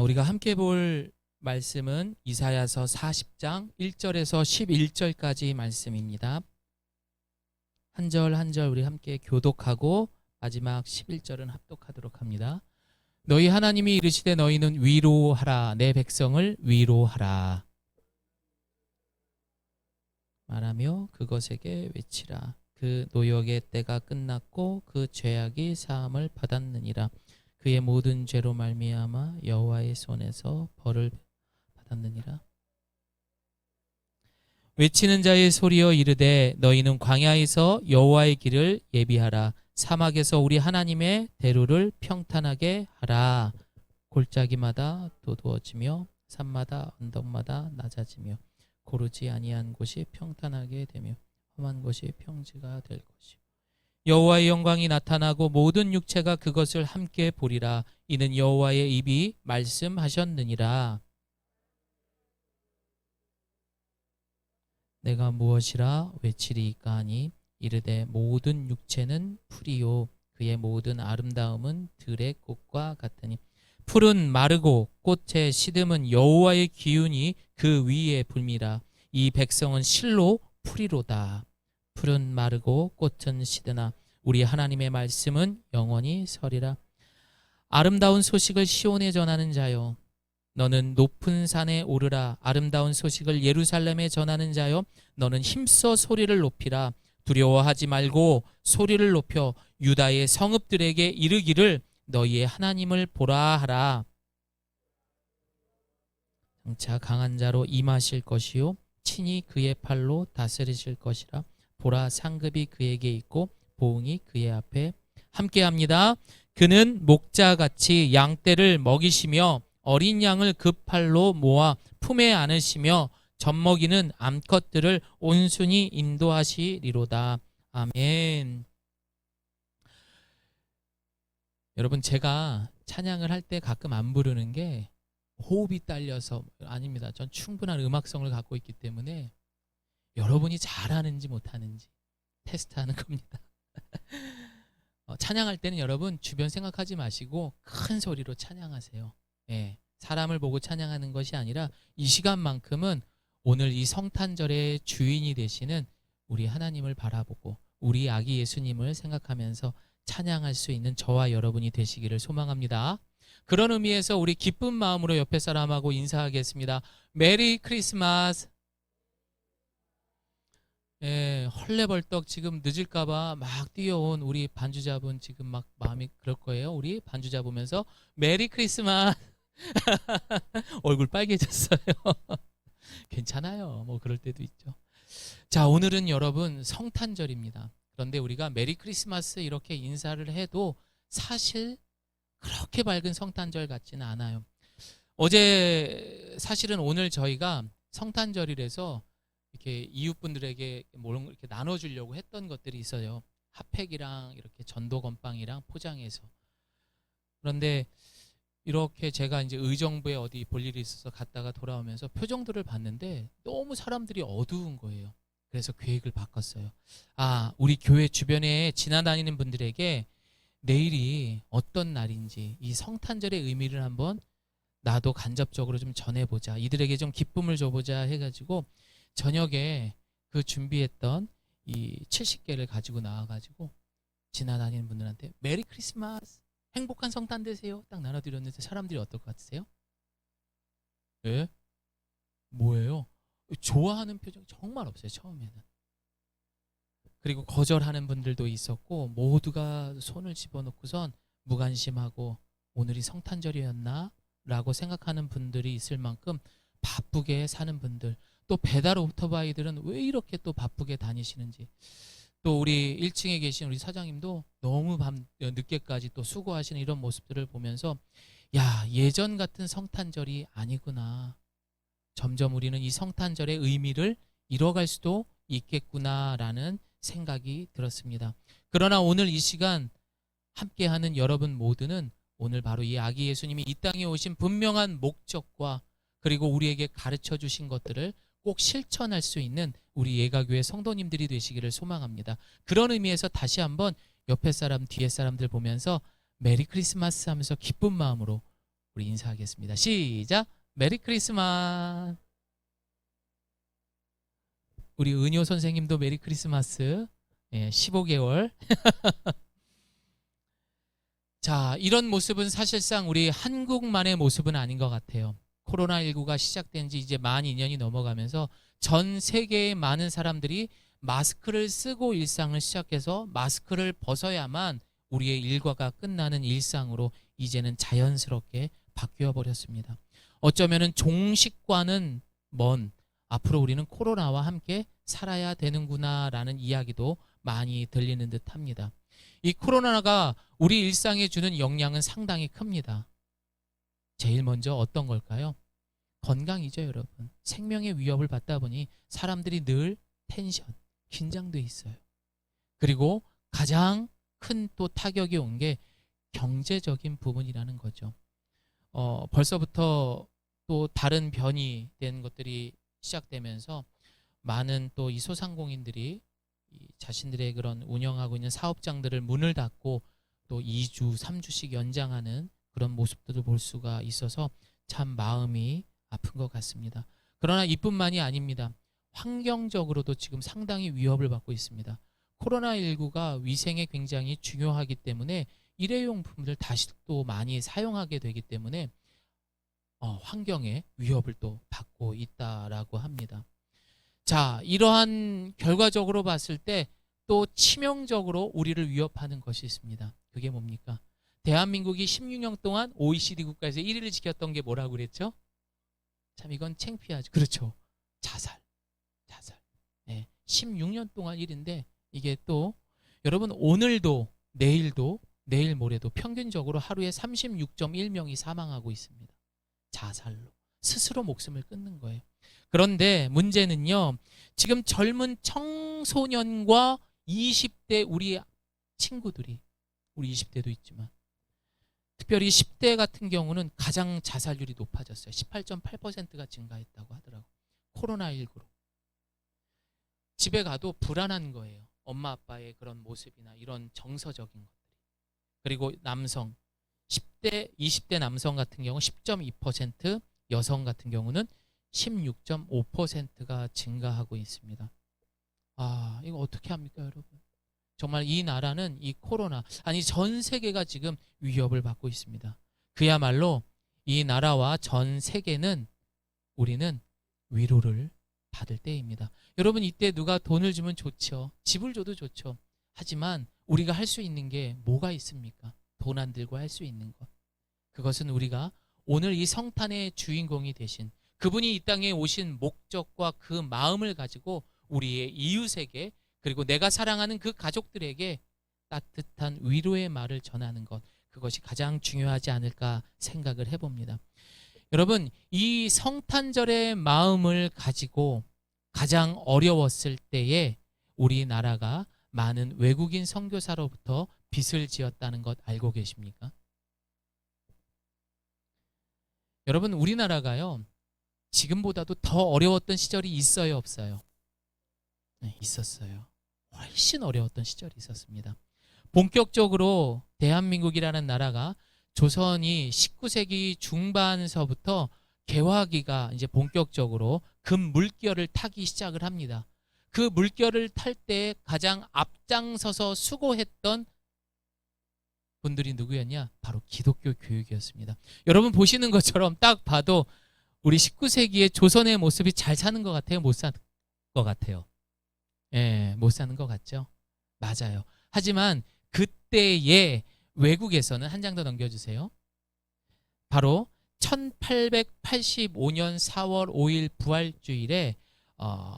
우리가 함께 볼 말씀은 이사야서 40장 1절에서 11절까지 말씀입니다. 한 절 한 절 우리 함께 교독하고 마지막 11절은 합독하도록 합니다. 너희 하나님이 이르시되 너희는 위로하라, 내 백성을 위로하라 말하며 그것에게 외치라. 그 노역의 때가 끝났고 그 죄악이 사함을 받았느니라. 그의 모든 죄로 말미암아 여호와의 손에서 벌을 받았느니라. 외치는 자의 소리여 이르되 너희는 광야에서 여호와의 길을 예비하라. 사막에서 우리 하나님의 대로를 평탄하게 하라. 골짜기마다 도두어지며 산마다 언덕마다 낮아지며 고르지 아니한 곳이 평탄하게 되며 험한 곳이 평지가 될 것이요 여호와의 영광이 나타나고 모든 육체가 그것을 함께 보리라. 이는 여호와의 입이 말씀하셨느니라. 내가 무엇이라 외치리이까 하니 이르되 모든 육체는 풀이요 그의 모든 아름다움은 들의 꽃과 같으니 풀은 마르고 꽃의 시듬은 여호와의 기운이 그 위에 불미라. 이 백성은 실로 풀이로다. 풀은 마르고 꽃은 시드나 우리 하나님의 말씀은 영원히 서리라. 아름다운 소식을 시온에 전하는 자여 너는 높은 산에 오르라. 아름다운 소식을 예루살렘에 전하는 자여 너는 힘써 소리를 높이라. 두려워하지 말고 소리를 높여 유다의 성읍들에게 이르기를 너희의 하나님을 보라 하라. 장차 강한 자로 임하실 것이요 친히 그의 팔로 다스리실 것이라. 보라, 상급이 그에게 있고 보응이 그의 앞에 함께합니다. 그는 목자같이 양떼를 먹이시며 어린 양을 그 팔로 모아 품에 안으시며 젖먹이는 암컷들을 온순히 인도하시리로다. 아멘. 여러분, 제가 찬양을 할 때 가끔 안 부르는 게 호흡이 딸려서 아닙니다. 전 충분한 음악성을 갖고 있기 때문에 여러분이 잘하는지 못하는지 테스트하는 겁니다. 찬양할 때는 여러분 주변 생각하지 마시고 큰 소리로 찬양하세요. 예, 사람을 보고 찬양하는 것이 아니라 이 시간만큼은 오늘 이 성탄절의 주인이 되시는 우리 하나님을 바라보고 우리 아기 예수님을 생각하면서 찬양할 수 있는 저와 여러분이 되시기를 소망합니다. 그런 의미에서 우리 기쁜 마음으로 옆에 사람하고 인사하겠습니다. 메리 크리스마스. 예, 헐레벌떡 지금 늦을까봐 막 뛰어온 우리 반주자분 지금 막 마음이 그럴 거예요. 우리 반주자 보면서 메리 크리스마스. 얼굴 빨개졌어요. 괜찮아요. 뭐 그럴 때도 있죠. 자, 오늘은 여러분 성탄절입니다. 그런데 우리가 메리 크리스마스 이렇게 인사를 해도 사실 그렇게 밝은 성탄절 같지는 않아요. 어제 사실은 오늘 저희가 성탄절이라서 이렇게 이웃분들에게 뭘 이렇게 나눠주려고 했던 것들이 있어요. 핫팩이랑 이렇게 전도 건빵이랑 포장해서. 그런데 이렇게 제가 이제 의정부에 어디 볼 일이 있어서 갔다가 돌아오면서 표정들을 봤는데 너무 사람들이 어두운 거예요. 그래서 계획을 바꿨어요. 우리 교회 주변에 지나다니는 분들에게 내일이 어떤 날인지 이 성탄절의 의미를 한번 나도 간접적으로 좀 전해보자. 이들에게 좀 기쁨을 줘보자 해가지고 저녁에 그 준비했던 이 70개를 가지고 나와가지고 지나다니는 분들한테 메리 크리스마스, 행복한 성탄 되세요 딱 나눠드렸는데 사람들이 어떨 것 같으세요? 예? 뭐예요? 좋아하는 표정이 정말 없어요. 처음에는. 그리고 거절하는 분들도 있었고 모두가 손을 집어넣고선 무관심하고 오늘이 성탄절이었나? 라고 생각하는 분들이 있을 만큼 바쁘게 사는 분들, 또 배달 오토바이들은 왜 이렇게 또 바쁘게 다니시는지, 또 우리 1층에 계신 우리 사장님도 너무 밤 늦게까지 또 수고하시는 이런 모습들을 보면서 야, 예전 같은 성탄절이 아니구나. 점점 우리는 이 성탄절의 의미를 잃어갈 수도 있겠구나라는 생각이 들었습니다. 그러나 오늘 이 시간 함께하는 여러분 모두는 오늘 바로 이 아기 예수님이 이 땅에 오신 분명한 목적과 그리고 우리에게 가르쳐 주신 것들을 꼭 실천할 수 있는 우리 예가교회 성도님들이 되시기를 소망합니다. 그런 의미에서 다시 한번 옆에 사람 뒤에 사람들 보면서 메리 크리스마스 하면서 기쁜 마음으로 우리 인사하겠습니다. 시작. 메리 크리스마스. 우리 은효 선생님도 메리 크리스마스. 15개월. 자, 이런 모습은 사실상 우리 한국만의 모습은 아닌 것 같아요. 코로나19가 시작된 지 이제 만 2년이 넘어가면서 전 세계의 많은 사람들이 마스크를 쓰고 일상을 시작해서 마스크를 벗어야만 우리의 일과가 끝나는 일상으로 이제는 자연스럽게 바뀌어 버렸습니다. 어쩌면은 종식과는 먼 앞으로 우리는 코로나와 함께 살아야 되는구나라는 이야기도 많이 들리는 듯 합니다. 이 코로나가 우리 일상에 주는 영향은 상당히 큽니다. 제일 먼저 어떤 걸까요? 건강이죠, 여러분. 생명의 위협을 받다 보니 사람들이 늘 텐션, 긴장돼 있어요. 그리고 가장 큰 또 타격이 온 게 경제적인 부분이라는 거죠. 벌써부터 또 다른 변이된 것들이 시작되면서 많은 또 이 소상공인들이 자신들의 그런 운영하고 있는 사업장들을 문을 닫고 또 2주, 3주씩 연장하는 그런 모습들을 볼 수가 있어서 참 마음이 아픈 것 같습니다. 그러나 이뿐만이 아닙니다. 환경적으로도 지금 상당히 위협을 받고 있습니다. 코로나19가 위생에 굉장히 중요하기 때문에 일회용품을 다시 또 많이 사용하게 되기 때문에 환경에 위협을 또 받고 있다라고 합니다. 자, 이러한 결과적으로 봤을 때 또 치명적으로 우리를 위협하는 것이 있습니다. 그게 뭡니까? 대한민국이 16년 동안 OECD 국가에서 1위를 지켰던 게 뭐라고 그랬죠? 참 이건 창피하죠. 그렇죠. 자살. 네, 16년 동안 1위인데 이게 또 여러분 오늘도 내일도 내일 모레도 평균적으로 하루에 36.1명이 사망하고 있습니다. 자살로. 스스로 목숨을 끊는 거예요. 그런데 문제는요. 지금 젊은 청소년과 20대 우리 친구들이 우리 20대도 있지만 특별히 10대 같은 경우는 가장 자살률이 높아졌어요. 18.8%가 증가했다고 하더라고요. 코로나19로. 집에 가도 불안한 거예요. 엄마 아빠의 그런 모습이나 이런 정서적인 것들이. 그리고 남성 10대, 20대 남성 같은 경우 10.2%, 여성 같은 경우는 16.5%가 증가하고 있습니다. 아, 이거 어떻게 합니까, 여러분? 정말 이 나라는 이 코로나, 아니 전 세계가 지금 위협을 받고 있습니다. 그야말로 이 나라와 전 세계는 우리는 위로를 받을 때입니다. 여러분 이때 누가 돈을 주면 좋죠. 집을 줘도 좋죠. 하지만 우리가 할 수 있는 게 뭐가 있습니까? 돈 안 들고 할 수 있는 것. 그것은 우리가 오늘 이 성탄의 주인공이 되신 그분이 이 땅에 오신 목적과 그 마음을 가지고 우리의 이웃에게 그리고 내가 사랑하는 그 가족들에게 따뜻한 위로의 말을 전하는 것. 그것이 가장 중요하지 않을까 생각을 해봅니다. 여러분 이 성탄절의 마음을 가지고 가장 어려웠을 때에 우리나라가 많은 외국인 선교사로부터 빚을 지었다는 것 알고 계십니까? 여러분 우리나라가요 지금보다도 더 어려웠던 시절이 있어요 없어요? 네, 있었어요. 훨씬 어려웠던 시절이 있었습니다. 본격적으로 대한민국이라는 나라가 조선이 19세기 중반서부터 개화기가 이제 본격적으로 금 물결을 타기 시작을 합니다. 그 물결을 탈 때 가장 앞장서서 수고했던 분들이 누구였냐? 바로 기독교 교육이었습니다. 여러분 보시는 것처럼 딱 봐도 우리 19세기의 조선의 모습이 잘 사는 것 같아요? 못 사는 것 같아요? 예, 못 사는 것 같죠? 맞아요. 하지만 그때의 외국에서는 한 장 더 넘겨주세요. 바로 1885년 4월 5일 부활주일에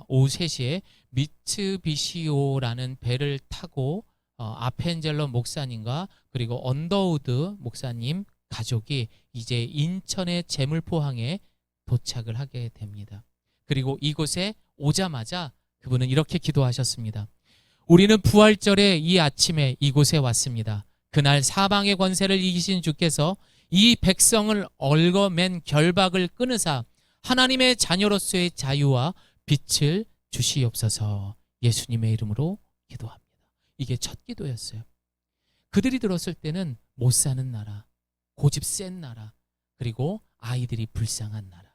오후 3시에 미츠비시오라는 배를 타고 아펜젤러 목사님과 그리고 언더우드 목사님 가족이 이제 인천의 제물포항에 도착을 하게 됩니다. 그리고 이곳에 오자마자 그분은 이렇게 기도하셨습니다. 우리는 부활절에 이 아침에 이곳에 왔습니다. 그날 사방의 권세를 이기신 주께서 이 백성을 얽어맨 결박을 끊으사 하나님의 자녀로서의 자유와 빛을 주시옵소서. 예수님의 이름으로 기도합니다. 이게 첫 기도였어요. 그들이 들었을 때는 못 사는 나라, 고집 센 나라, 그리고 아이들이 불쌍한 나라.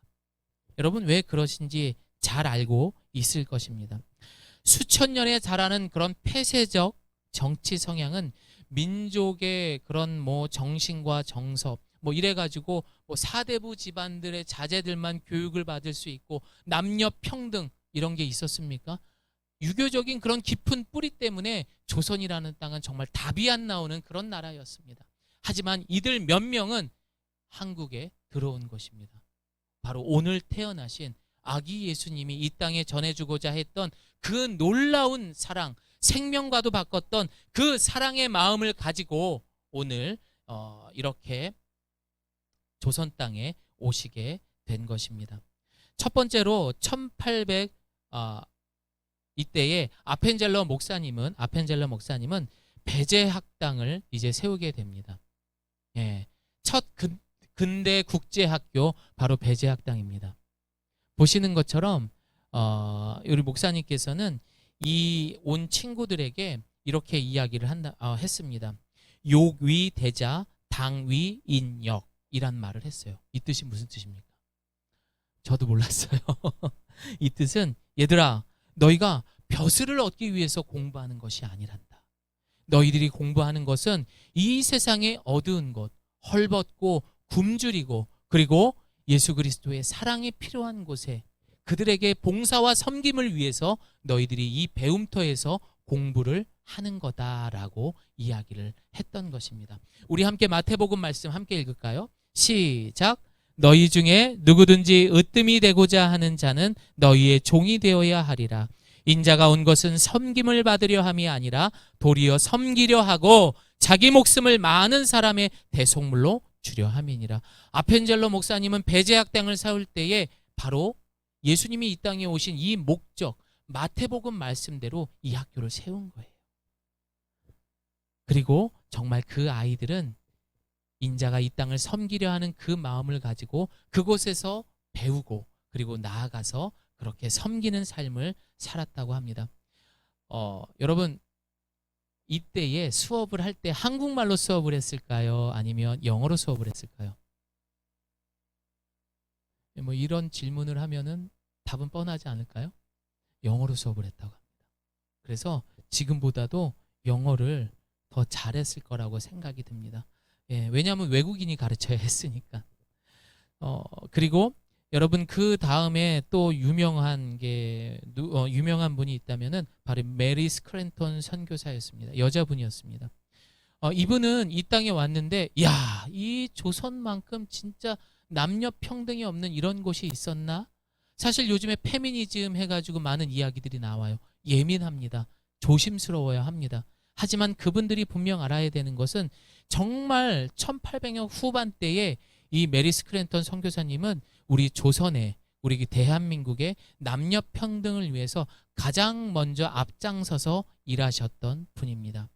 여러분 왜 그러신지 잘 알고 있을 것입니다. 수천 년에 자라는 그런 폐쇄적 정치 성향은 민족의 그런 뭐 정신과 정서 뭐 이래가지고 뭐 사대부 집안들의 자제들만 교육을 받을 수 있고 남녀 평등 이런 게 있었습니까? 유교적인 그런 깊은 뿌리 때문에 조선이라는 땅은 정말 답이 안 나오는 그런 나라였습니다. 하지만 이들 몇 명은 한국에 들어온 것입니다. 바로 오늘 태어나신 아기 예수님이 이 땅에 전해주고자 했던 그 놀라운 사랑, 생명과도 바꿨던 그 사랑의 마음을 가지고 오늘 이렇게 조선 땅에 오시게 된 것입니다. 첫 번째로 1800 이때에 아펜젤러 목사님은 배제학당을 이제 세우게 됩니다. 예, 첫 근대 국제학교 바로 배제학당입니다. 보시는 것처럼 우리 목사님께서는 이 온 친구들에게 이렇게 이야기를 했습니다. 욕위 대자 당위 인역이란 말을 했어요. 이 뜻이 무슨 뜻입니까? 저도 몰랐어요. 이 뜻은 얘들아 너희가 벼슬을 얻기 위해서 공부하는 것이 아니란다. 너희들이 공부하는 것은 이 세상의 어두운 곳, 헐벗고 굶주리고 그리고 예수 그리스도의 사랑이 필요한 곳에 그들에게 봉사와 섬김을 위해서 너희들이 이 배움터에서 공부를 하는 거다라고 이야기를 했던 것입니다. 우리 함께 마태복음 말씀 함께 읽을까요? 시작. 너희 중에 누구든지 으뜸이 되고자 하는 자는 너희의 종이 되어야 하리라. 인자가 온 것은 섬김을 받으려 함이 아니라 도리어 섬기려 하고 자기 목숨을 많은 사람의 대속물로 주려 함이니라. 아펜젤러 목사님은 배제학당을 세울 때에 바로 예수님이 이 땅에 오신 이 목적, 마태복음 말씀대로 이 학교를 세운 거예요. 그리고 정말 그 아이들은 인자가 이 땅을 섬기려 하는 그 마음을 가지고 그곳에서 배우고 그리고 나아가서 그렇게 섬기는 삶을 살았다고 합니다. 여러분 이때에 수업을 할 때 한국말로 수업을 했을까요? 아니면 영어로 수업을 했을까요? 뭐 이런 질문을 하면은 답은 뻔하지 않을까요? 영어로 수업을 했다고 합니다. 그래서 지금보다도 영어를 더 잘했을 거라고 생각이 듭니다. 예, 왜냐하면 외국인이 가르쳐야 했으니까. 그리고 여러분 그 다음에 또 유명한 분이 있다면은 바로 메리 스크랜턴 선교사였습니다. 여자분이었습니다. 이분은 이 땅에 왔는데 야, 이 조선만큼 진짜 남녀 평등이 없는 이런 곳이 있었나? 사실 요즘에 페미니즘 해가지고 많은 이야기들이 나와요. 예민합니다. 조심스러워야 합니다. 하지만 그분들이 분명 알아야 되는 것은 정말 1800년 후반대에 이 메리 스크랜턴 선교사님은 우리 조선에 우리 대한민국의 남녀 평등을 위해서 가장 먼저 앞장서서 일하셨던 분입니다.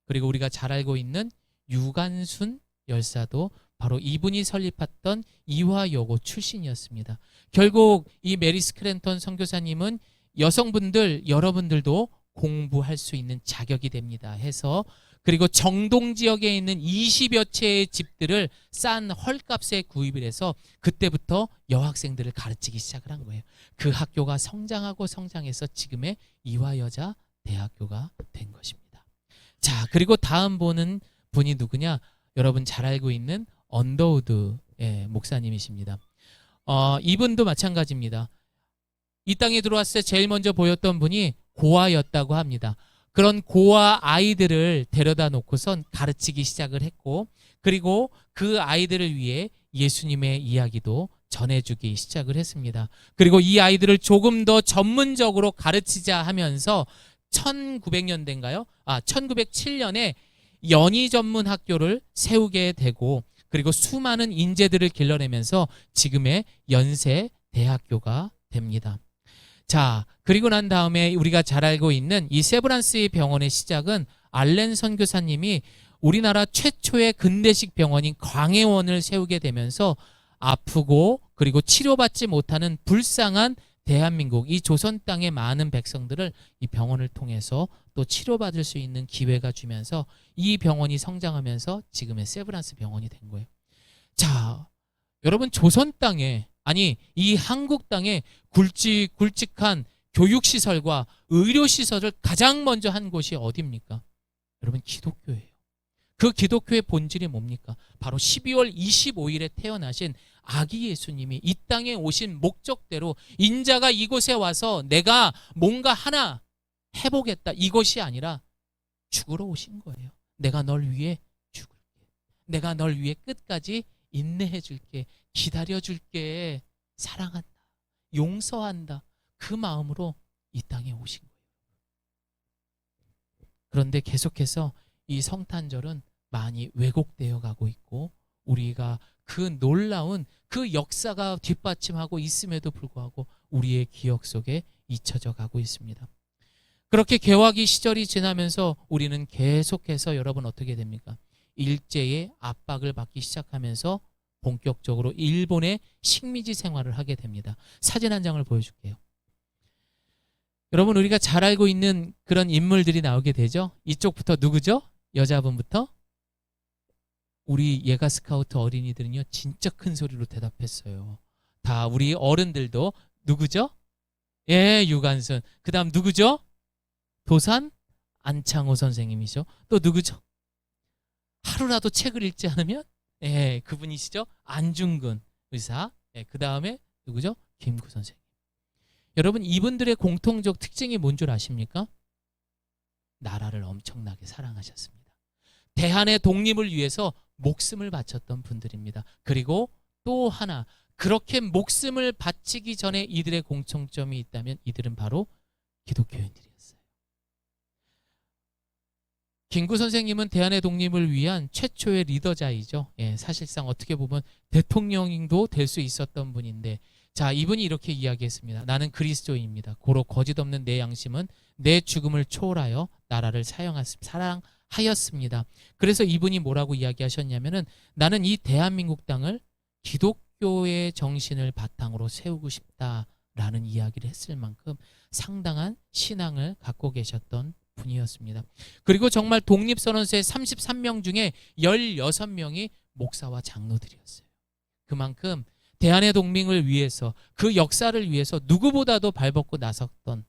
그리고 우리가 잘 알고 있는 유관순 열사도 바로 이분이 설립했던 이화여고 출신이었습니다. 결국 이 메리 스크랜턴 선교사님은 여성분들 여러분들도 공부할 수 있는 자격이 됩니다 해서 그리고 정동 지역에 있는 20여 채의 집들을 싼 헐값에 구입을 해서 그때부터 여학생들을 가르치기 시작을 한 거예요. 그 학교가 성장하고 성장해서 지금의 이화여자 대학교가 된 것입니다. 자, 그리고 다음 보는 분이 누구냐? 여러분 잘 알고 있는 언더우드 목사님이십니다. 이분도 마찬가지입니다. 이 땅에 들어왔을 때 제일 먼저 보였던 분이 고아였다고 합니다. 그런 고아 아이들을 데려다 놓고선 가르치기 시작을 했고 그리고 그 아이들을 위해 예수님의 이야기도 전해주기 시작을 했습니다. 그리고 이 아이들을 조금 더 전문적으로 가르치자 하면서 1900년대인가요? 1907년에 연희 전문 학교를 세우게 되고 그리고 수많은 인재들을 길러내면서 지금의 연세 대학교가 됩니다. 자, 그리고 난 다음에 우리가 잘 알고 있는 이 세브란스의 병원의 시작은 알렌 선교사님이 우리나라 최초의 근대식 병원인 광해원을 세우게 되면서 아프고 그리고 치료받지 못하는 불쌍한 대한민국 이 조선 땅의 많은 백성들을 이 병원을 통해서 또 치료받을 수 있는 기회가 주면서 이 병원이 성장하면서 지금의 세브란스 병원이 된 거예요. 자, 여러분 조선 땅에, 아니 이 한국 땅에 굵직굵직한 교육시설과 의료시설을 가장 먼저 한 곳이 어디입니까? 여러분 기독교예요. 그 기독교의 본질이 뭡니까? 바로 12월 25일에 태어나신 아기 예수님이 이 땅에 오신 목적대로 인자가 이곳에 와서 내가 뭔가 하나 해보겠다, 이것이 아니라 죽으러 오신 거예요. 내가 널 위해 죽을게. 내가 널 위해 끝까지 인내해 줄게. 기다려 줄게. 사랑한다. 용서한다. 그 마음으로 이 땅에 오신 거예요. 그런데 계속해서 이 성탄절은 많이 왜곡되어 가고 있고, 우리가 그 놀라운 그 역사가 뒷받침하고 있음에도 불구하고 우리의 기억 속에 잊혀져 가고 있습니다. 그렇게 개화기 시절이 지나면서 우리는 계속해서 여러분 어떻게 됩니까? 일제의 압박을 받기 시작하면서 본격적으로 일본의 식민지 생활을 하게 됩니다. 사진 한 장을 보여줄게요. 여러분 우리가 잘 알고 있는 그런 인물들이 나오게 되죠. 이쪽부터 누구죠? 여자분부터. 우리 예가 스카우트 어린이들은요 진짜 큰 소리로 대답했어요. 다 우리 어른들도 누구죠? 예, 유관순. 그 다음 누구죠? 도산 안창호 선생님이죠. 또 누구죠? 하루라도 책을 읽지 않으면, 예, 그분이시죠. 안중근 의사. 예, 그 다음에 누구죠? 김구 선생님. 여러분 이분들의 공통적 특징이 뭔 줄 아십니까? 나라를 엄청나게 사랑하셨습니다. 대한의 독립을 위해서 목숨을 바쳤던 분들입니다. 그리고 또 하나, 그렇게 목숨을 바치기 전에 이들의 공통점이 있다면 이들은 바로 기독교인들이었어요. 김구 선생님은 대한의 독립을 위한 최초의 리더자이죠. 예, 사실상 어떻게 보면 대통령도 될 수 있었던 분인데, 자, 이분이 이렇게 이야기했습니다. 나는 그리스도인입니다. 고로 거짓 없는 내 양심은 내 죽음을 초월하여 나라를 사랑하였습니다. 그래서 이분이 뭐라고 이야기하셨냐면은, 나는 이 대한민국 땅을 기독교의 정신을 바탕으로 세우고 싶다라는 이야기를 했을 만큼 상당한 신앙을 갖고 계셨던 분이었습니다. 그리고 정말 독립선언서의 33명 중에 16명이 목사와 장로들이었어요. 그만큼 대한의 독립을 위해서, 그 역사를 위해서 누구보다도 발벗고 나섰던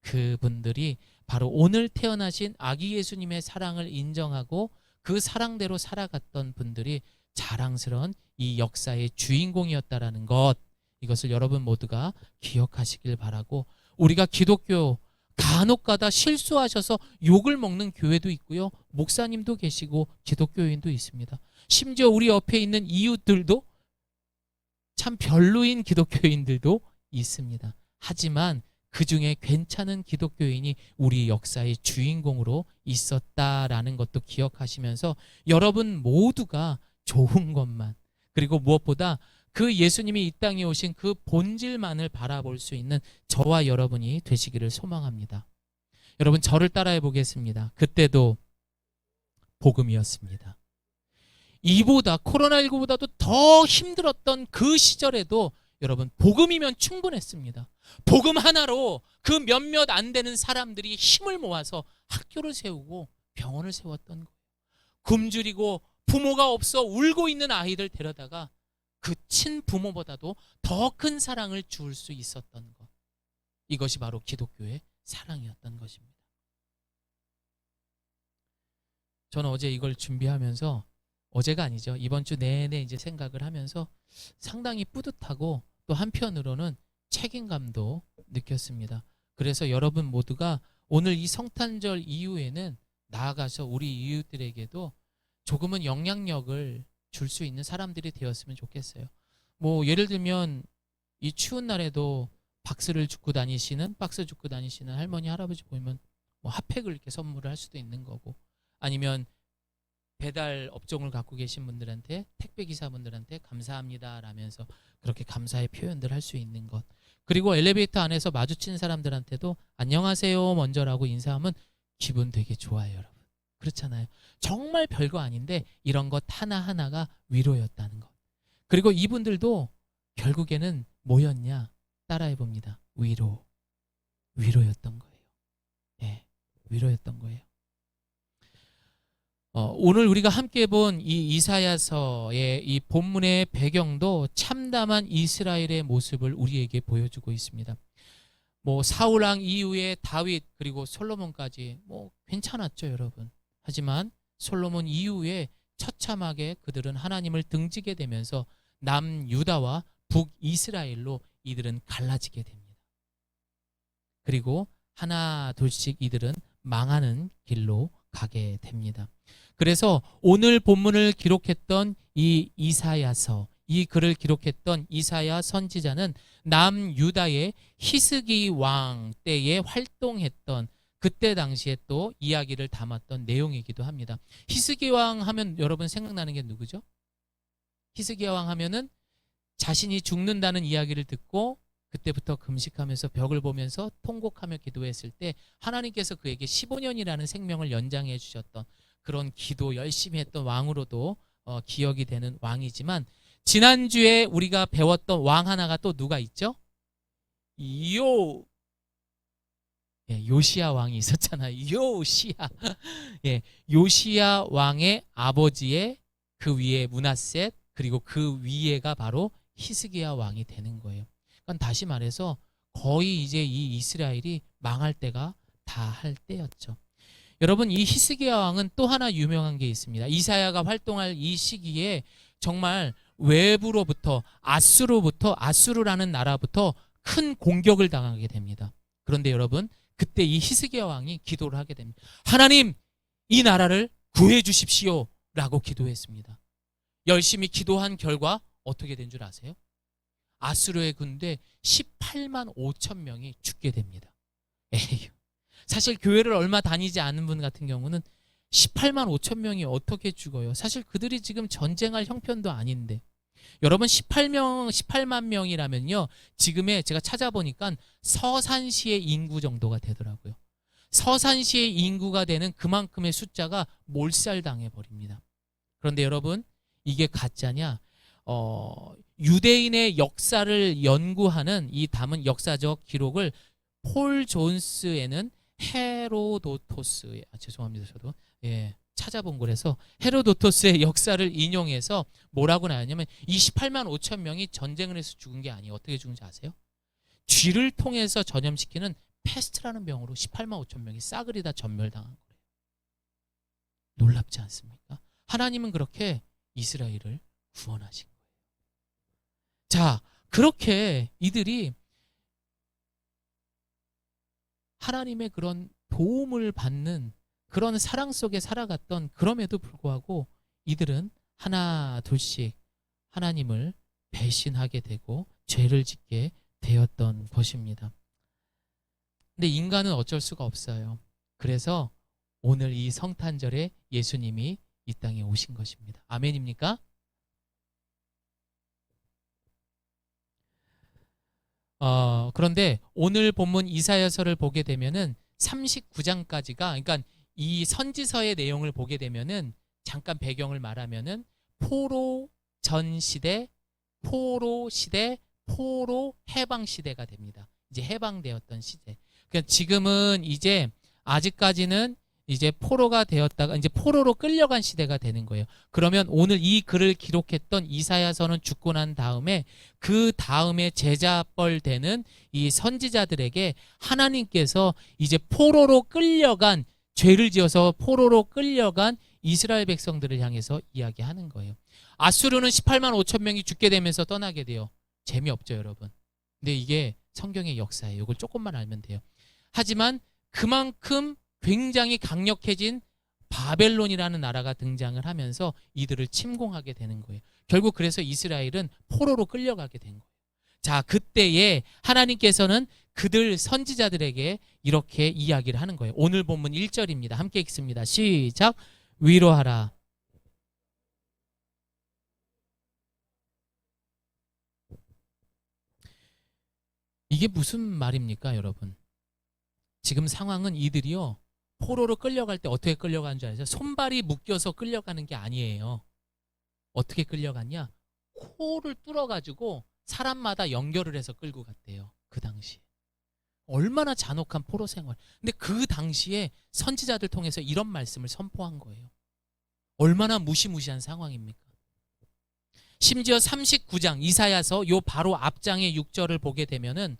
그분들이 바로 오늘 태어나신 아기 예수님의 사랑을 인정하고 그 사랑대로 살아갔던 분들이 자랑스러운 이 역사의 주인공이었다라는 것, 이것을 여러분 모두가 기억하시길 바라고, 우리가 기독교 간혹가다 실수하셔서 욕을 먹는 교회도 있고요, 목사님도 계시고 기독교인도 있습니다. 심지어 우리 옆에 있는 이웃들도 참 별로인 기독교인들도 있습니다. 하지만 그 중에 괜찮은 기독교인이 우리 역사의 주인공으로 있었다라는 것도 기억하시면서 여러분 모두가 좋은 것만, 그리고 무엇보다 그 예수님이 이 땅에 오신 그 본질만을 바라볼 수 있는 저와 여러분이 되시기를 소망합니다. 여러분 저를 따라해 보겠습니다. 그때도 복음이었습니다. 이보다, 코로나19보다도 더 힘들었던 그 시절에도 여러분 복음이면 충분했습니다. 복음 하나로 그 몇몇 안 되는 사람들이 힘을 모아서 학교를 세우고 병원을 세웠던 거예요. 굶주리고 부모가 없어 울고 있는 아이들 데려다가 그 친부모보다도 더 큰 사랑을 줄 수 있었던 것, 이것이 바로 기독교의 사랑이었던 것입니다. 저는 어제 이걸 준비하면서, 어제가 아니죠, 이번 주 내내 이제 생각을 하면서 상당히 뿌듯하고 또 한편으로는 책임감도 느꼈습니다. 그래서 여러분 모두가 오늘 이 성탄절 이후에는 나아가서 우리 이웃들에게도 조금은 영향력을 줄 수 있는 사람들이 되었으면 좋겠어요. 뭐 예를 들면 이 추운 날에도 박스 줍고 다니시는 할머니 할아버지 보이면 뭐 핫팩을 이렇게 선물을 할 수도 있는 거고, 아니면 배달 업종을 갖고 계신 분들한테, 택배 기사분들한테 감사합니다 라면서 그렇게 감사의 표현들 할 수 있는 것, 그리고 엘리베이터 안에서 마주친 사람들한테도 안녕하세요 먼저라고 인사하면 기분 되게 좋아요. 여러분 그렇잖아요. 정말 별거 아닌데 이런 것 하나하나가 위로였다는 것. 그리고 이분들도 결국에는 뭐였냐, 따라해봅니다. 위로였던 거예요. 예, 위로였던 거예요. 오늘 우리가 함께 본 이 이사야서의 이 본문의 배경도 참담한 이스라엘의 모습을 우리에게 보여주고 있습니다. 뭐 사울 왕 이후에 다윗 그리고 솔로몬까지 뭐 괜찮았죠, 여러분. 하지만 솔로몬 이후에 처참하게 그들은 하나님을 등지게 되면서 남유다와 북이스라엘로 이들은 갈라지게 됩니다. 그리고 하나 둘씩 이들은 망하는 길로 가게 됩니다. 그래서 오늘 본문을 기록했던 이 이사야서, 이 글을 기록했던 이사야 선지자는 남유다의 히스기 왕 때에 활동했던 그때 당시에 또 이야기를 담았던 내용이기도 합니다. 히스기 왕 하면 여러분 생각나는 게 누구죠? 히스기 왕 하면은 자신이 죽는다는 이야기를 듣고 그때부터 금식하면서 벽을 보면서 통곡하며 기도했을 때 하나님께서 그에게 15년이라는 생명을 연장해 주셨던 그런 기도 열심히 했던 왕으로도 기억이 되는 왕이지만, 지난주에 우리가 배웠던 왕 하나가 또 누가 있죠? 요시야 왕이 있었잖아요. 요시야. 요시야 왕의 아버지의 그 위에 므낫셋, 그리고 그 위에가 바로 히스기야 왕이 되는 거예요. 그러니까 다시 말해서 거의 이제 이 이스라엘이 망할 때가 다 할 때였죠. 여러분, 이 히스기야 왕은 또 하나 유명한 게 있습니다. 이사야가 활동할 이 시기에 정말 외부로부터 아수르라는 나라부터 큰 공격을 당하게 됩니다. 그런데 여러분, 그때 이 히스기야 왕이 기도를 하게 됩니다. 하나님, 이 나라를 구해 주십시오 라고 기도했습니다. 열심히 기도한 결과 어떻게 된 줄 아세요? 아수르의 군대 18만 5천 명이 죽게 됩니다. 에휴, 사실 교회를 얼마 다니지 않은 분 같은 경우는 18만 5천 명이 어떻게 죽어요? 사실 그들이 지금 전쟁할 형편도 아닌데. 여러분, 18만 명이라면요, 지금의 제가 찾아보니까 서산시의 인구 정도가 되더라고요. 서산시의 인구가 되는 그만큼의 숫자가 몰살당해 버립니다. 그런데 여러분, 이게 가짜냐? 유대인의 역사를 연구하는 이 담은 역사적 기록을 폴 존스에는 헤로도토스, 죄송합니다, 저도 찾아본 거라서 헤로도토스의 역사를 인용해서 뭐라고 나왔냐면 28만 5천 명이 전쟁을 해서 죽은 게 아니에요. 어떻게 죽은지 아세요? 쥐를 통해서 전염시키는 패스트라는 병으로 18만 5천 명이 싸그리 다 전멸당한 거예요. 놀랍지 않습니까? 하나님은 그렇게 이스라엘을 구원하신 거예요. 자, 그렇게 이들이 하나님의 그런 도움을 받는 그런 사랑 속에 살아갔던, 그럼에도 불구하고 이들은 하나 둘씩 하나님을 배신하게 되고 죄를 짓게 되었던 것입니다. 근데 인간은 어쩔 수가 없어요. 그래서 오늘 이 성탄절에 예수님이 이 땅에 오신 것입니다. 아멘입니까? 그런데 오늘 본문 이사야서를 보게 되면은 39장까지가, 그러니까 이 선지서의 내용을 보게 되면은 잠깐 배경을 말하면은 포로 전 시대, 포로 시대, 포로 해방 시대가 됩니다. 이제 해방되었던 시대. 그러니까 지금은 이제 아직까지는 이제 포로가 되었다가 이제 포로로 끌려간 시대가 되는 거예요. 그러면 오늘 이 글을 기록했던 이사야서는 죽고 난 다음에 그 다음에 제자뻘 되는 이 선지자들에게 하나님께서 이제 포로로 끌려간, 죄를 지어서 포로로 끌려간 이스라엘 백성들을 향해서 이야기하는 거예요. 아수르는 18만 5천 명이 죽게 되면서 떠나게 돼요. 재미없죠, 여러분. 근데 이게 성경의 역사예요. 이걸 조금만 알면 돼요. 하지만 그만큼 굉장히 강력해진 바벨론이라는 나라가 등장을 하면서 이들을 침공하게 되는 거예요. 결국 그래서 이스라엘은 포로로 끌려가게 된 거예요. 자, 그때에 하나님께서는 그들 선지자들에게 이렇게 이야기를 하는 거예요. 오늘 본문 1절입니다. 함께 읽습니다. 시작. 위로하라. 이게 무슨 말입니까, 여러분? 지금 상황은 이들이요, 포로로 끌려갈 때 어떻게 끌려가는 줄 아세요? 손발이 묶여서 끌려가는 게 아니에요. 어떻게 끌려갔냐? 코를 뚫어가지고 사람마다 연결을 해서 끌고 갔대요. 그 당시에. 얼마나 잔혹한 포로 생활. 근데 그 당시에 선지자들 통해서 이런 말씀을 선포한 거예요. 얼마나 무시무시한 상황입니까? 심지어 39장 이사야서 요 바로 앞장의 6절을 보게 되면은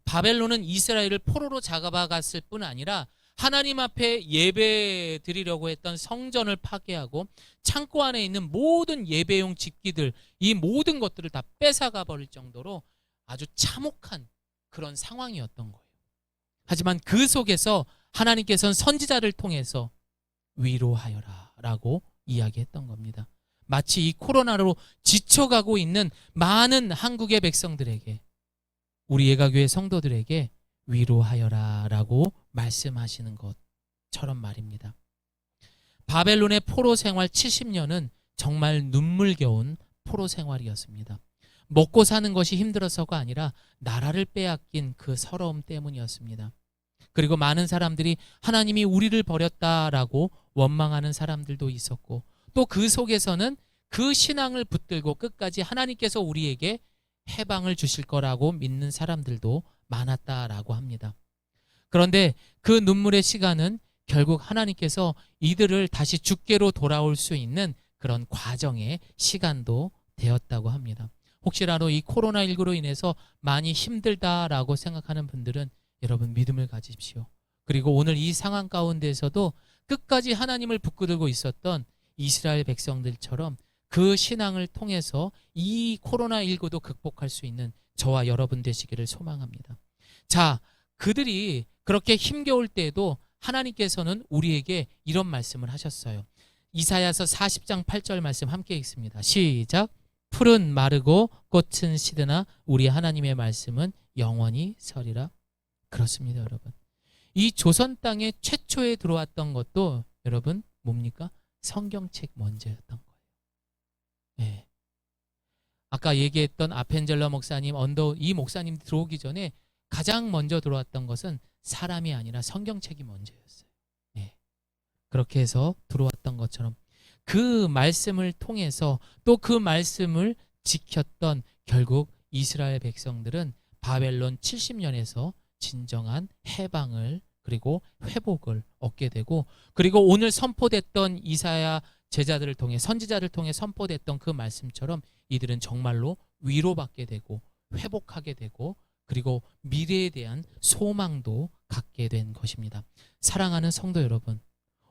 바벨론은 이스라엘을 포로로 잡아갔을 뿐 아니라 하나님 앞에 예배 드리려고 했던 성전을 파괴하고 창고 안에 있는 모든 예배용 집기들, 이 모든 것들을 다 뺏어가 버릴 정도로 아주 참혹한 그런 상황이었던 거예요. 하지만 그 속에서 하나님께서는 선지자를 통해서 위로하여라 라고 이야기했던 겁니다. 마치 이 코로나로 지쳐가고 있는 많은 한국의 백성들에게, 우리 예가교회 성도들에게 위로하여라 라고 말씀하시는 것처럼 말입니다. 바벨론의 포로 생활 70년은 정말 눈물겨운 포로 생활이었습니다. 먹고 사는 것이 힘들어서가 아니라 나라를 빼앗긴 그 서러움 때문이었습니다. 그리고 많은 사람들이 하나님이 우리를 버렸다라고 원망하는 사람들도 있었고, 또 그 속에서는 그 신앙을 붙들고 끝까지 하나님께서 우리에게 해방을 주실 거라고 믿는 사람들도 많았다라고 합니다. 그런데 그 눈물의 시간은 결국 하나님께서 이들을 다시 주께로 돌아올 수 있는 그런 과정의 시간도 되었다고 합니다. 혹시라도 이 코로나19로 인해서 많이 힘들다라고 생각하는 분들은 여러분 믿음을 가지십시오. 그리고 오늘 이 상황 가운데에서도 끝까지 하나님을 붙들고 있었던 이스라엘 백성들처럼 그 신앙을 통해서 이 코로나19도 극복할 수 있는 저와 여러분 되시기를 소망합니다. 자, 그들이 그렇게 힘겨울 때에도 하나님께서는 우리에게 이런 말씀을 하셨어요. 이사야서 40장 8절 말씀 함께 읽습니다. 시작. 풀은 마르고 꽃은 시드나 우리 하나님의 말씀은 영원히 서리라. 그렇습니다, 여러분. 이 조선 땅에 최초에 들어왔던 것도 여러분 뭡니까? 성경책 먼저였던 거예요. 네. 아까 얘기했던 아펜젤러 목사님, 이 목사님 들어오기 전에 가장 먼저 들어왔던 것은 사람이 아니라 성경책이 먼저였어요. 네. 그렇게 해서 들어왔던 것처럼 그 말씀을 통해서 또 그 말씀을 지켰던 결국 이스라엘 백성들은 바벨론 70년에서 진정한 해방을 그리고 회복을 얻게 되고, 그리고 오늘 선포됐던 이사야 제자들을 통해 선지자를 통해 선포됐던 그 말씀처럼 이들은 정말로 위로받게 되고 회복하게 되고 그리고 미래에 대한 소망도 갖게 된 것입니다. 사랑하는 성도 여러분,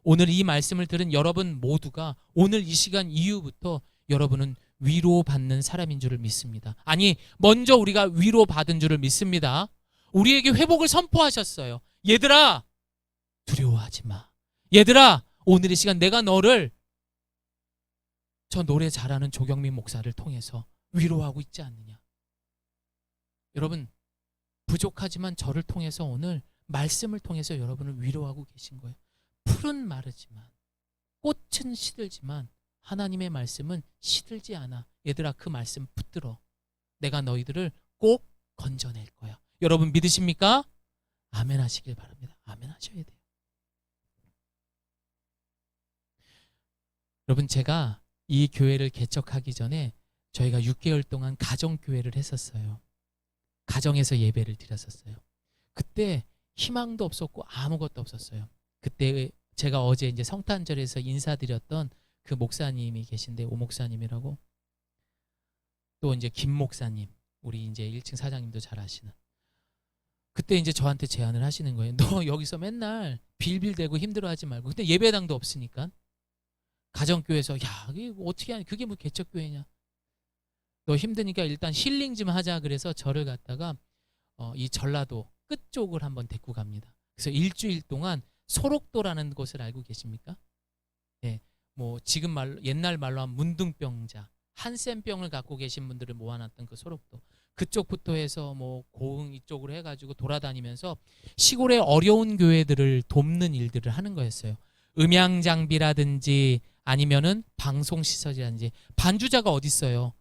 오늘 이 말씀을 들은 여러분 모두가 오늘 이 시간 이후부터 여러분은 위로받는 사람인 줄을 믿습니다. 아니, 먼저 우리가 위로받은 줄을 믿습니다. 우리에게 회복을 선포하셨어요. 얘들아, 두려워하지 마. 얘들아, 오늘 이 시간 내가 너를 저 노래 잘하는 조경민 목사를 통해서 위로하고 있지 않느냐. 여러분, 부족하지만 저를 통해서 오늘 말씀을 통해서 여러분을 위로하고 계신 거예요. 풀은 마르지만 꽃은 시들지만 하나님의 말씀은 시들지 않아. 얘들아, 그 말씀 붙들어. 내가 너희들을 꼭 건져낼 거야. 여러분 믿으십니까? 아멘 하시길 바랍니다. 아멘 하셔야 돼요. 여러분, 제가 이 교회를 개척하기 전에 저희가 6개월 동안 가정교회를 했었어요. 가정에서 예배를 드렸었어요. 그때 희망도 없었고 아무것도 없었어요. 그때 제가 어제 이제 성탄절에서 인사드렸던 그 목사님이 계신데, 오 목사님이라고, 또 이제 김 목사님, 우리 이제 1층 사장님도 잘 아시는, 그때 이제 저한테 제안을 하시는 거예요. 너 여기서 맨날 빌빌대고 힘들어하지 말고, 그때 예배당도 없으니까 가정교회에서 야, 이게 어떻게 하냐, 그게 뭐 개척교회냐, 너 힘드니까 일단 힐링 좀 하자. 그래서 저를 갖다가 이 전라도 끝쪽을 한번 데리고 갑니다. 그래서 일주일 동안 소록도라는 곳을 알고 계십니까? 네, 뭐 지금 말로, 옛날 말로 하면 문둥병자, 한센병을 갖고 계신 분들을 모아놨던 그 소록도, 그쪽부터 해서 뭐 고흥 이쪽으로 해가지고 돌아다니면서 시골의 어려운 교회들을 돕는 일들을 하는 거였어요. 음향 장비라든지 아니면은 방송 시설이라든지, 반주자가 어디 있어요?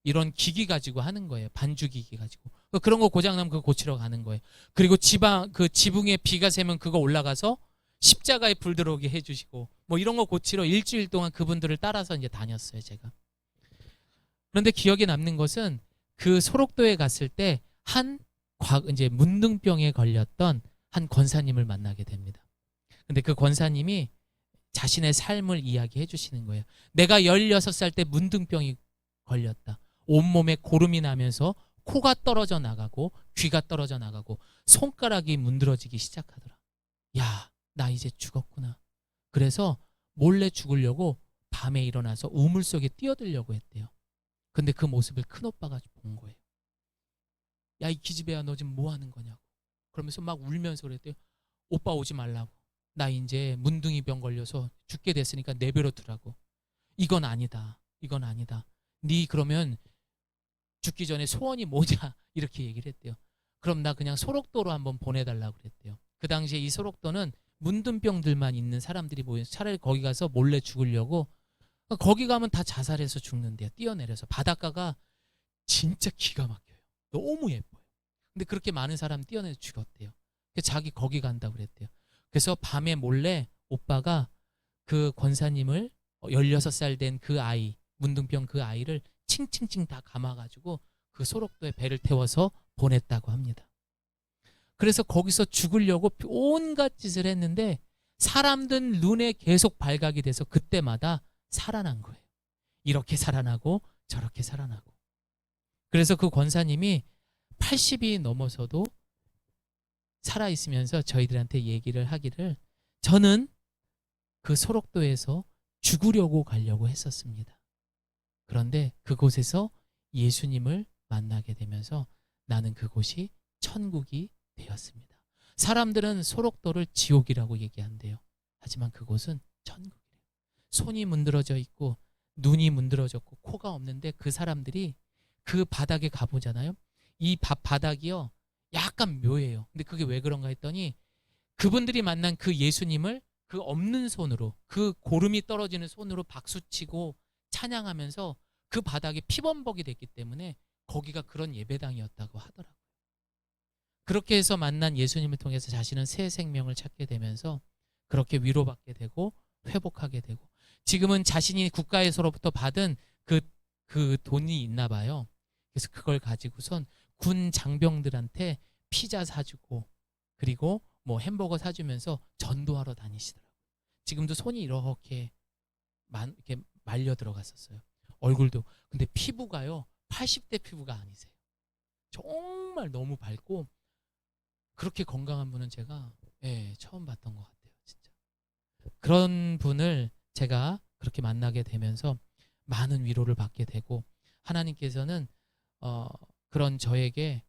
이런 기기 가지고 하는 거예요. 반주 기기 가지고. 그런 거 고장나면 그거 고치러 가는 거예요. 그리고 그 지붕에 비가 새면 그거 올라가서 십자가에 불 들어오게 해주시고, 뭐 이런 거 고치러 일주일 동안 그분들을 따라서 이제 다녔어요, 제가. 그런데 기억에 남는 것은 그 소록도에 갔을 때 이제 문둥병에 걸렸던 한 권사님을 만나게 됩니다. 근데 그 권사님이 자신의 삶을 이야기해 주시는 거예요. 내가 16살 때 문둥병이 걸렸다. 온몸에 고름이 나면서 코가 떨어져 나가고 귀가 떨어져 나가고 손가락이 문드러지기 시작하더라. 야, 나 이제 죽었구나. 그래서 몰래 죽으려고 밤에 일어나서 우물 속에 뛰어들려고 했대요. 근데 그 모습을 큰오빠가 본 거예요. 야, 이 기집애야, 너 지금 뭐 하는 거냐고. 그러면서 막 울면서 그랬대요. 오빠 오지 말라고. 나 이제 문둥이 병 걸려서 죽게 됐으니까 내버려 두라고. 이건 아니다. 이건 아니다. 네 그러면 죽기 전에 소원이 뭐냐 이렇게 얘기를 했대요. 그럼 나 그냥 소록도로 한번 보내달라고 그랬대요. 그 당시에 이 소록도는 문둥병들만 있는 사람들이 모여서 차라리 거기 가서 몰래 죽으려고, 거기 가면 다 자살해서 죽는데요. 뛰어내려서. 바닷가가 진짜 기가 막혀요. 너무 예뻐요. 근데 그렇게 많은 사람 뛰어내서 죽었대요. 그래서 자기 거기 간다고 그랬대요. 그래서 밤에 몰래 오빠가 그 권사님을 16살 된 그 아이, 문둥병 그 아이를 칭칭칭 다 감아가지고 그 소록도에 배를 태워서 보냈다고 합니다. 그래서 거기서 죽으려고 온갖 짓을 했는데 사람들 눈에 계속 발각이 돼서 그때마다 살아난 거예요. 이렇게 살아나고 저렇게 살아나고. 그래서 그 권사님이 80이 넘어서도 살아있으면서 저희들한테 얘기를 하기를, 저는 그 소록도에서 죽으려고 가려고 했었습니다. 그런데 그곳에서 예수님을 만나게 되면서 나는 그곳이 천국이 되었습니다. 사람들은 소록도를 지옥이라고 얘기한대요. 하지만 그곳은 천국이래요. 손이 문드러져 있고 눈이 문드러졌고 코가 없는데 그 사람들이 그 바닥에 가보잖아요. 이 바닥이요 약간 묘해요. 근데 그게 왜 그런가 했더니 그분들이 만난 그 예수님을 그 없는 손으로, 그 고름이 떨어지는 손으로 박수치고 찬양하면서 그 바닥에 피범벅이 됐기 때문에 거기가 그런 예배당이었다고 하더라고요. 그렇게 해서 만난 예수님을 통해서 자신은 새 생명을 찾게 되면서 그렇게 위로받게 되고 회복하게 되고, 지금은 자신이 국가에서로부터 받은 그 돈이 있나 봐요. 그래서 그걸 가지고선 군 장병들한테 피자 사주고 그리고 뭐 햄버거 사주면서 전도하러 다니시더라고요. 지금도 손이 이렇게 말려 들어갔었어요. 얼굴도. 근데 피부가요 80대 피부가 아니세요. 정말 너무 밝고 그렇게 건강한 분은 제가 처음 봤던 것 같아요. 진짜. 그런 분을 제가 그렇게 만나게 되면서 많은 위로를 받게 되고, 하나님께서는 그런 저에게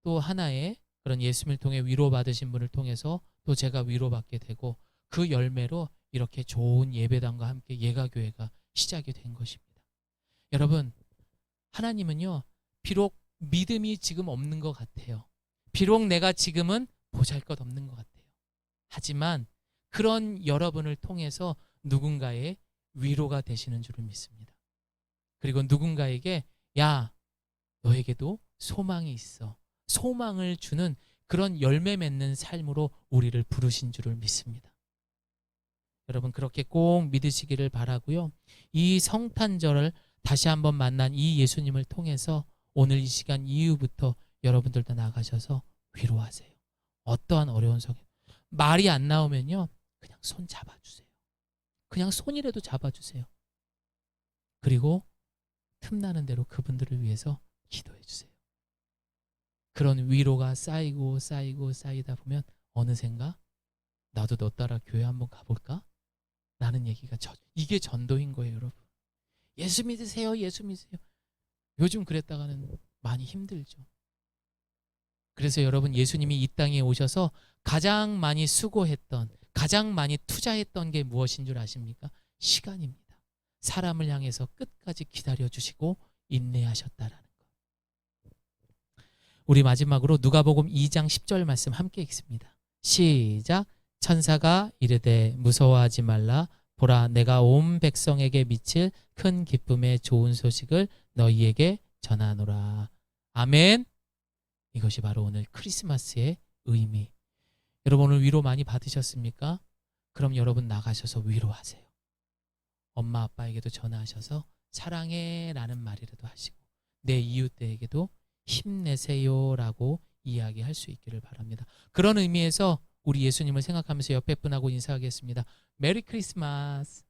또 하나의 그런 예수님을 통해 위로받으신 분을 통해서 또 제가 위로받게 되고, 그 열매로 이렇게 좋은 예배당과 함께 예가교회가 시작이 된 것입니다. 여러분, 하나님은요 비록 믿음이 지금 없는 것 같아요. 비록 내가 지금은 보잘것없는 것 같아요. 하지만 그런 여러분을 통해서 누군가의 위로가 되시는 줄을 믿습니다. 그리고 누군가에게 야, 너에게도 소망이 있어, 소망을 주는 그런 열매 맺는 삶으로 우리를 부르신 줄을 믿습니다. 여러분 그렇게 꼭 믿으시기를 바라고요. 이 성탄절을 다시 한번 만난 이 예수님을 통해서 오늘 이 시간 이후부터 여러분들도 나가셔서 위로하세요. 어떠한 어려운 상황, 말이 안 나오면요 그냥 손 잡아주세요. 그냥 손이라도 잡아주세요. 그리고 틈나는 대로 그분들을 위해서 기도해 주세요. 그런 위로가 쌓이고 쌓이고 쌓이다 보면 어느샌가 나도 너 따라 교회 한번 가볼까? 라는 얘기가 이게 전도인 거예요. 여러분, 예수 믿으세요, 예수 믿으세요. 요즘 그랬다가는 많이 힘들죠. 그래서 여러분, 예수님이 이 땅에 오셔서 가장 많이 수고했던, 가장 많이 투자했던 게 무엇인 줄 아십니까? 시간입니다. 사람을 향해서 끝까지 기다려주시고 인내하셨다라는 것. 우리 마지막으로 누가복음 2장 10절 말씀 함께 읽습니다. 시작. 천사가 이르되 무서워하지 말라. 보라, 내가 온 백성에게 미칠 큰 기쁨의 좋은 소식을 너희에게 전하노라. 아멘. 이것이 바로 오늘 크리스마스의 의미. 여러분 오늘 위로 많이 받으셨습니까? 그럼 여러분 나가셔서 위로하세요. 엄마 아빠에게도 전화하셔서 사랑해 라는 말이라도 하시고 내 이웃들에게도 힘내세요 라고 이야기할 수 있기를 바랍니다. 그런 의미에서 우리 예수님을 생각하면서 옆에 분하고 인사하겠습니다. 메리 크리스마스.